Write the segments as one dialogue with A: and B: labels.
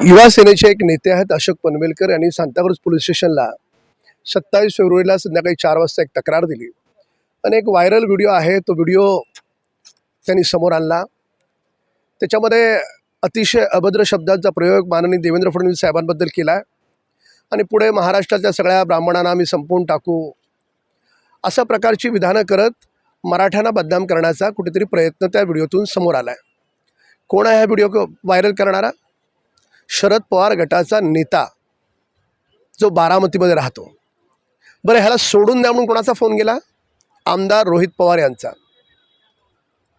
A: युवा सेनेचे एक नेते आहेत अशोक पनवेलकर यांनी सांताक्रूज पोलीस स्टेशनला 27 फेब्रुवारीला संध्याकाळी 4 वाजता एक तक्रार दिली आणि एक व्हायरल व्हिडिओ आहे. तो व्हिडिओ त्यांनी समोर आणला. त्याच्यामध्ये अतिशय अभद्र शब्दांचा प्रयोग माननीय देवेंद्र फडणवीस साहेबांबद्दल केला आहे आणि पुढे महाराष्ट्रातल्या सगळ्या ब्राह्मणांना आम्ही संपवून टाकू अशा प्रकारची विधानं करत मराठ्यांना बदनाम करण्याचा कुठेतरी प्रयत्न त्या व्हिडिओतून समोर आला आहे. कोण आहे हा व्हिडिओ व्हायरल करणारा? शरद पवार गटाचा नेता जो बारामतीमध्ये राहतो. बरं, ह्याला सोडून द्या म्हणून कोणाचा फोन गेला? आमदार रोहित पवार यांचा.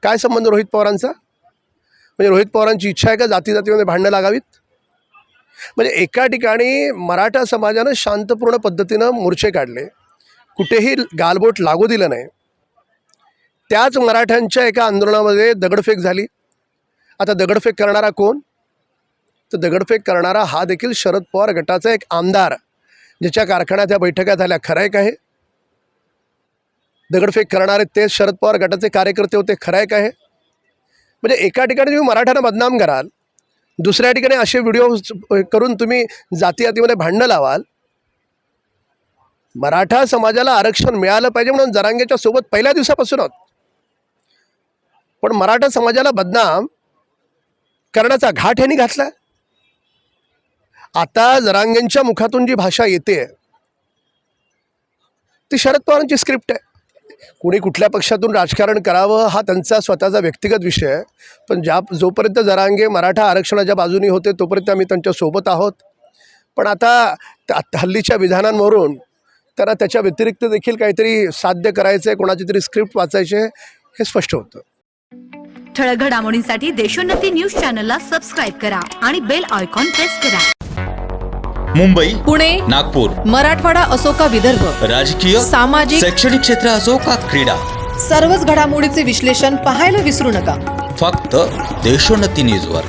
A: काय संबंध रोहित पवारांचा? म्हणजे रोहित पवारांची इच्छा आहे का जातीमध्ये भांडणं लागावीत? म्हणजे एका ठिकाणी मराठा समाजानं शांतपूर्ण पद्धतीनं मोर्चे काढले, कुठेही गालबोट लागू दिलं नाही. त्याच मराठ्यांच्या एका आंदोलनामध्ये दगडफेक झाली. आता दगडफेक करणारा कोण? तर दगडफेक करणारा हा देखील शरद पवार गटाचा एक आमदार, ज्याच्या कारखान्यात या बैठका झाल्या. खरं आहे का हे? दगडफेक करणारे ते शरद पवार गटाचे कार्यकर्ते होते. खरं आहे का हे? म्हणजे एका ठिकाणी तुम्ही मराठ्यांना बदनाम कराल, दुसऱ्या ठिकाणी असे व्हिडिओ करून तुम्ही जातीमध्ये भांडणं लावाल. मराठा समाजाला आरक्षण मिळालं पाहिजे म्हणून जरांगेच्या सोबत पहिल्या दिवसापासून आहोत, पण मराठा समाजाला बदनाम करण्याचा घाट यांनी घातला. आता जरांगेंच्या मुखातून जी भाषा येते ती शरद पवारांची स्क्रिप्ट आहे. कोणी कुठल्या पक्षातून राजकारण करावं हा त्यांचा स्वतःचा व्यक्तिगत विषय आहे, पण जोपर्यंत जरांगे मराठा आरक्षणाच्या बाजूनी होते तोपर्यंत आम्ही त्यांच्यासोबत आहोत. पण आता हल्लीच्या विधानांवरून त्यांना त्याच्या व्यतिरिक्त देखील काहीतरी साध्य करायचं आहे, कोणाची तरी स्क्रिप्ट वाचायची आहे, हे स्पष्ट होतं.
B: ठळक घडामोडींसाठी देशोन्नती न्यूज चॅनलला सबस्क्राईब करा आणि बेल आयकॉन प्रेस करा.
C: मुंबई,
D: पुणे,
C: नागपूर,
D: मराठवाडा असो का विदर्भ,
C: राजकीय,
D: सामाजिक,
C: शैक्षणिक क्षेत्र असो का क्रीडा,
D: सर्वच घडामोडीचे विश्लेषण पाहायला विसरू नका.
C: फक्त देशोन्नती न्यूजवर.